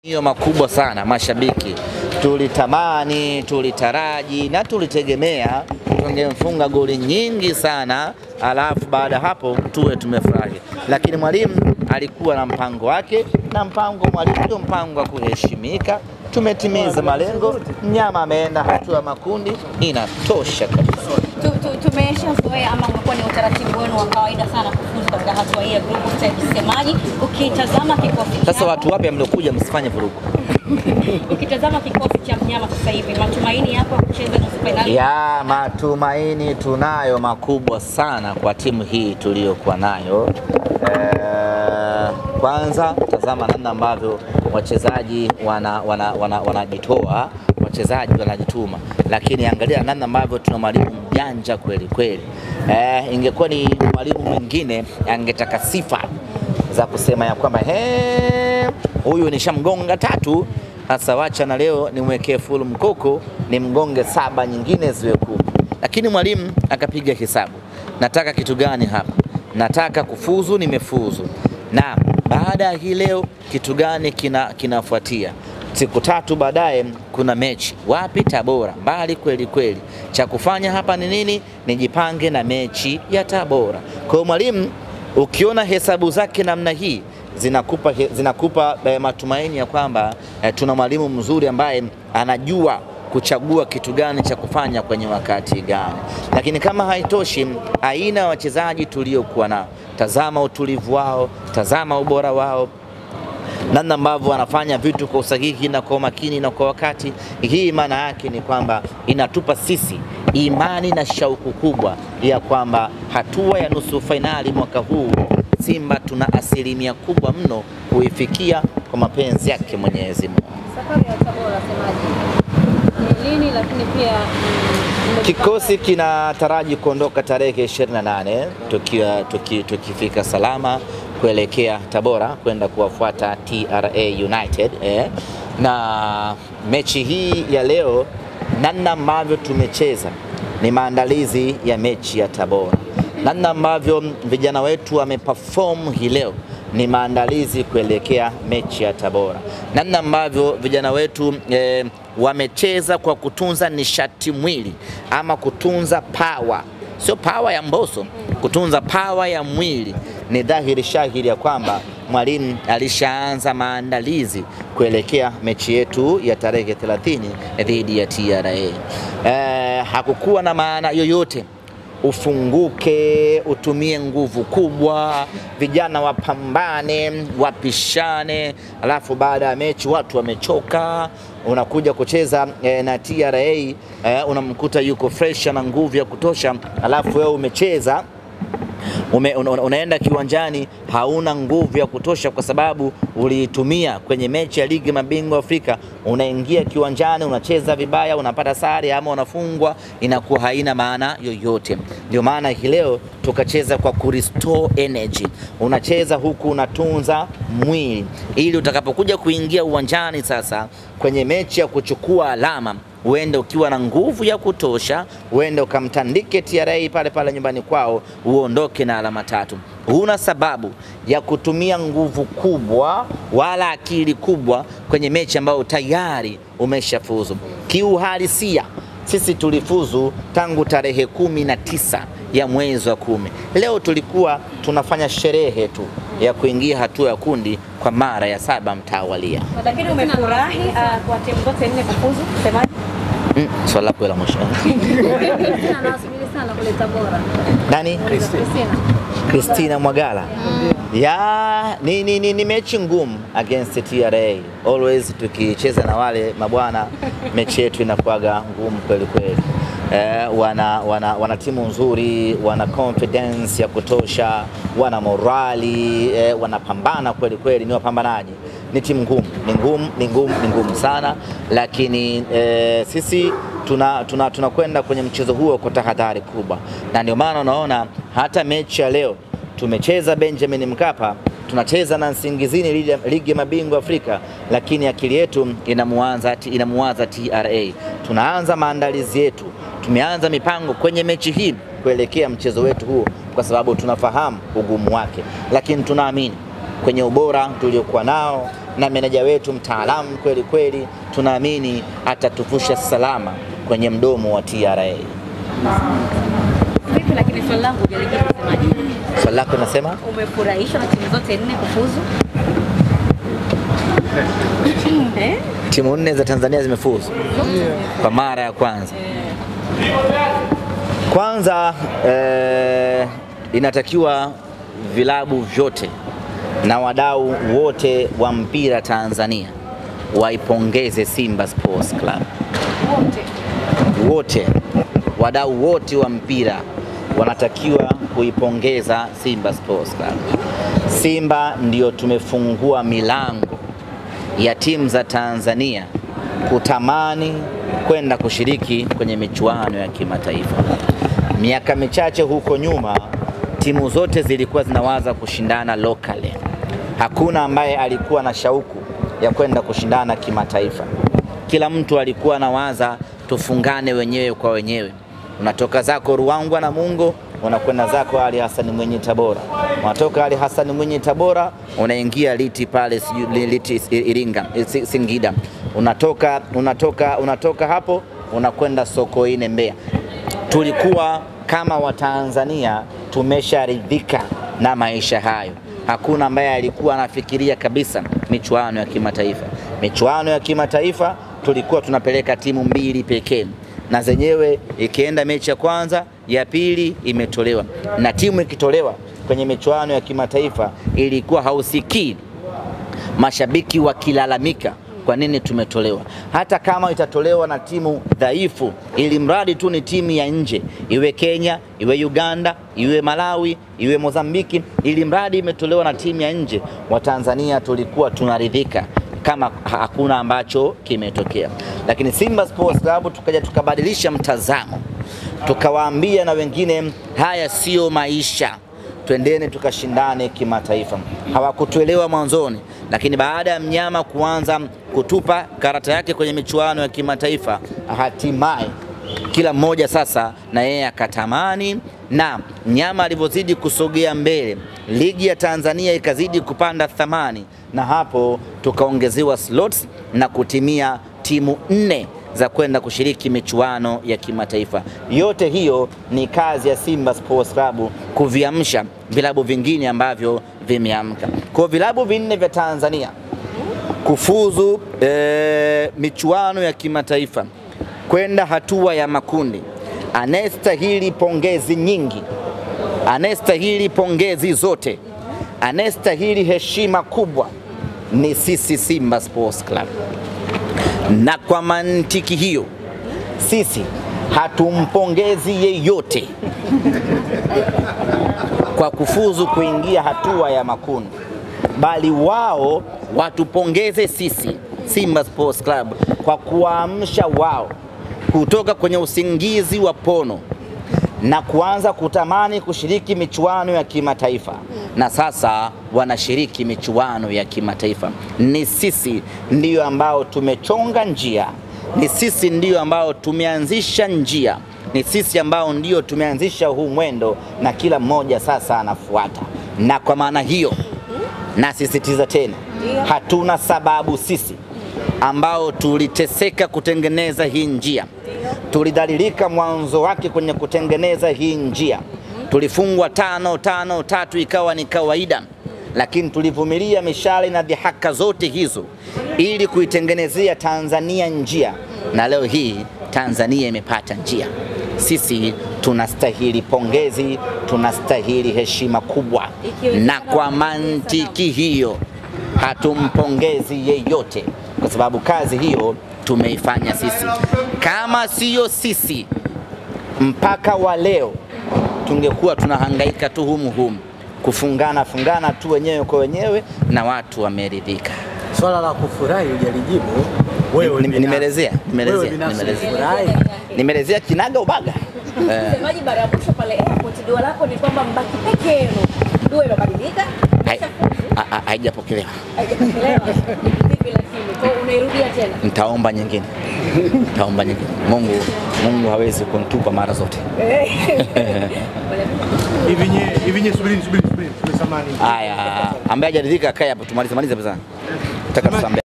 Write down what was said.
Hiyo makubwa sana mashabiki. Tulitamani, tulitaraji na tulitegemea tungemfunga goli nyingi sana, alafu baada hapo tuwe tumefurahi. Lakini mwalimu alikuwa na mpango wake, na mpango mwalimu ndio mpango wa kuheshimika. Tumetimiza malengo, mnyama ameenda hatua makundi, inatosha kabisa. Tumeshazoea ama umekuwa ni utaratibu wenu wa kawaida sana kufuzu katika hatua hii ya group stage. Semaji ukitazama kikosi. Sasa watu wapi mliokuja msifanye vurugu. Ukitazama kikosi cha mnyama sasa hivi, matumaini yako kucheza nusu finali? Ya, matumaini tunayo makubwa sana kwa timu hii tuliyokuwa nayo. Kwanza tazama namna ambavyo wachezaji wanajitoa, wachezaji wanajituma, lakini angalia namna ambavyo tuna mwalimu mjanja kweli kweli. Ingekuwa ni mwalimu mwingine angetaka sifa za kusema ya kwamba huyu nishamgonga 3, sasa wacha na leo nimwekee full mkoko ni mgonge 7 nyingine ziwe 10. Lakini mwalimu akapiga hesabu, nataka kitu gani hapa? Nataka kufuzu, nimefuzu. Na baada ya hii leo kitu gani kinafuatia? Siku 3 baadaye kuna mechi. Wapi? Tabora. Mbali kweli kweli. Cha kufanya hapa ni nini? Nijipange na mechi ya Tabora. Kwa hiyo mwalimu ukiona hesabu zake namna hii zinakupa matumaini ya kwamba tuna mwalimu mzuri ambaye anajua kuchagua kitu gani cha kufanya kwenye wakati gani. Lakini kama haitoshi, aina ya wachezaji tuliokuwa nao, tazama utulivu wao, tazama ubora wao, namna ambavyo wanafanya vitu kwa usahihi na kwa makini na kwa wakati. Hii maana yake ni kwamba inatupa sisi imani na shauku kubwa ya kwamba hatua ya nusu finali mwaka huu Simba tuna asilimia kubwa mno kuifikia kwa mapenzi yake Mwenyezi Mungu. Safari ya Tabora Semaji ni lini? Lakini pia kikosi kinataraji kuondoka tarehe 28 tukifika salama kuelekea Tabora kwenda kuwafuata TRA United. Na mechi hii ya leo, namna ambavyo tumecheza ni maandalizi ya mechi ya Tabora. Namna ambavyo vijana wetu wameperform hii leo ni maandalizi kuelekea mechi ya Tabora. Namna ambavyo vijana wetu wamecheza kwa kutunza nishati mwili ama kutunza power, sio power ya Mbosso, kutunza power ya mwili, ni dhahiri shahiri ya kwamba mwalimu alishaanza maandalizi kuelekea mechi yetu ya tarehe 30 dhidi ya TRA. Hakukuwa na maana yoyote ufunguke, utumie nguvu kubwa, vijana wapambane, wapishane, alafu baada ya mechi watu wamechoka, unakuja kucheza na TRA, unamkuta yuko fresh na nguvu ya kutosha, alafu wewe umecheza unaenda kiwanjani hauna nguvu ya kutosha kwa sababu uliitumia kwenye mechi ya ligi mabingwa Afrika. Unaingia kiwanjani unacheza vibaya, unapata sare ama unafungwa, inakuwa haina maana yoyote. Ndio maana hii leo tukacheza kwa kurestore energy. Unacheza huku unatunza mwili ili utakapokuja kuingia uwanjani sasa kwenye mechi ya kuchukua alama uende ukiwa na nguvu ya kutosha, uende ukamtandike TRA pale pale nyumbani kwao, uondoke na alama 3. Huna sababu ya kutumia nguvu kubwa wala akili kubwa kwenye mechi ambayo tayari umeshafuzu. Kiuhalisia sisi tulifuzu tangu tarehe 19 ya mwezi wa 10. Leo tulikuwa tunafanya sherehe tu ya kuingia hatua ya kundi kwa mara ya 7 mtawalia. Lakini umefurahi kwa timu zote 4 kufuzu Semaji? Swala lako la mwisho. Anasubiri sana kule Tabora. Nani? Christina Mwagala. Ya, ni mechi ngumu against TRA. Always tukicheza na wale mabwana mechi yetu inakuwaga ngumu kweli kweli. Wana timu nzuri, wana confidence ya kutosha, wana morali, wanapambana kweli kweli, ni wapambanaji. Ni timu ngumu, ni ngumu sana, lakini sisi tunakwenda kwenye mchezo huo kwa tahadhari kubwa. Na ndio maana unaona hata mechi ya leo tumecheza Benjamin Mkapa, tunacheza na Nsingizini ligi ya mabingwa Afrika, lakini akili yetu inamuanza TRA. Tunaanza maandalizi yetu, tumeanza mipango kwenye mechi hii kuelekea mchezo wetu huo kwa sababu tunafahamu ugumu wake, lakini tunaamini kwenye ubora tuliokuwa nao na meneja wetu mtaalamu kweli kweli, tunaamini atatuvusha salama kwenye mdomo wa TRA. Vipi lakini swali langu hujalijibu msemaji? Swali lako nasema? Umefurahishwa na timu zote 4 kufuzu? Timu 4 za Tanzania zimefuzu kwa mara ya kwanza. Kwanza inatakiwa vilabu vyote na wadau wote wa mpira Tanzania waipongeze Simba Sports Club. Wote wadau wote wa mpira wanatakiwa kuipongeza Simba Sports Club. Simba ndio tumefungua milango ya timu za Tanzania kutamani kwenda kushiriki kwenye michuano ya kimataifa. Miaka michache huko nyuma timu zote zilikuwa zinawaza kushindana locally. Hakuna ambaye alikuwa na shauku ya kwenda kushindana kimataifa. Kila mtu alikuwa anawaza tufungane wenyewe kwa wenyewe. Unatoka zako Ruangwa na Mungo, unakwenda zako Ali Hassan Mwinyi Tabora. Unatoka Ali Hassan Mwinyi Tabora, unaingia Liti pale Liti Iringa, Singida. Unatoka hapo unakwenda Sokoine Mbeya. Tulikuwa kama Watanzania tumesharidhika na maisha hayo. Hakuna ambaye alikuwa anafikiria kabisa michuano ya kimataifa. Michuano ya kimataifa tulikuwa tunapeleka timu 2 pekee, na zenyewe ikienda mechi ya kwanza, ya pili imetolewa. Na timu ikitolewa kwenye michuano ya kimataifa ilikuwa hausikii mashabiki wakilalamika kwa nini tumetolewa. Hata kama itatolewa na timu dhaifu, ili mradi tu ni timu ya nje, iwe Kenya, iwe Uganda, iwe Malawi, iwe Mozambiki, ili mradi imetolewa na timu ya nje, Watanzania tulikuwa tunaridhika kama hakuna ambacho kimetokea. Lakini Simba Sports Club tukaja tukabadilisha mtazamo, tukawaambia na wengine haya sio maisha, twendeni tukashindane kimataifa. Hawakutuelewa mwanzoni, lakini baada ya mnyama kuanza kutupa karata yake kwenye michuano ya kimataifa, hatimaye kila mmoja sasa na yeye akatamani, na mnyama alivyozidi kusogea mbele, ligi ya Tanzania ikazidi kupanda thamani, na hapo tukaongezewa slots na kutimia timu 4 za kwenda kushiriki michuano ya kimataifa. Yote hiyo ni kazi ya Simba Sports Club kuviamsha vilabu vingine ambavyo vimeamka. Kwa vilabu 4 vya Tanzania kufuzu michuano ya kimataifa kwenda hatua ya makundi, anastahili pongezi nyingi, anastahili pongezi zote, anastahili heshima kubwa ni sisi Simba Sports Club. Na kwa mantiki hiyo sisi hatumpongezi yeyote kwa kufuzu kuingia hatua ya makundi, bali wao watupongeze sisi Simba Sports Club kwa kuamsha wao kutoka kwenye usingizi wa pono na kuanza kutamani kushiriki michuano ya kimataifa, na sasa wanashiriki michuano ya kimataifa. Ni sisi ndiyo ambao tumechonga njia, ni sisi ndiyo ambao tumeanzisha njia, ni sisi ambao ndiyo tumeanzisha huu mwendo, na kila mmoja sasa anafuata. Na kwa maana hiyo nasisitiza tena, hatuna sababu sisi ambao tuliteseka kutengeneza hii njia, tulidhalilika mwanzo wake kwenye kutengeneza hii njia, tulifungwa 5-5-3 ikawa ni kawaida, lakini tulivumilia mishale na dhihaka zote hizo ili kuitengenezea Tanzania njia, na leo hii Tanzania imepata njia. Sisi tunastahili pongezi, tunastahili heshima kubwa, na kwa mantiki hiyo hatumpongezi yeyote, kwa sababu kazi hiyo tumeifanya sisi. Kama siyo sisi, mpaka wa leo tungekuwa tunahangaika tu humu kufungana tu wenyewe kwa wenyewe, na watu wameridhika. Swala la kufurahi hujalijibu wewe. Nimelezea kinaga ubaga. Msemaji baada ya mwisho pale airport, dua lako ni kwamba mbaki peke yenu. Dua imebadilika? Haijapokelewa. Vipi lakini? Kwa unairudia tena? Nitaomba nyingine. Mungu hawezi kunitupa mara zote. Hivi nye subiri. Tumesamani. Haya, ambaye hajaridhika akae hapo tumalize pesa. Nataka tusambe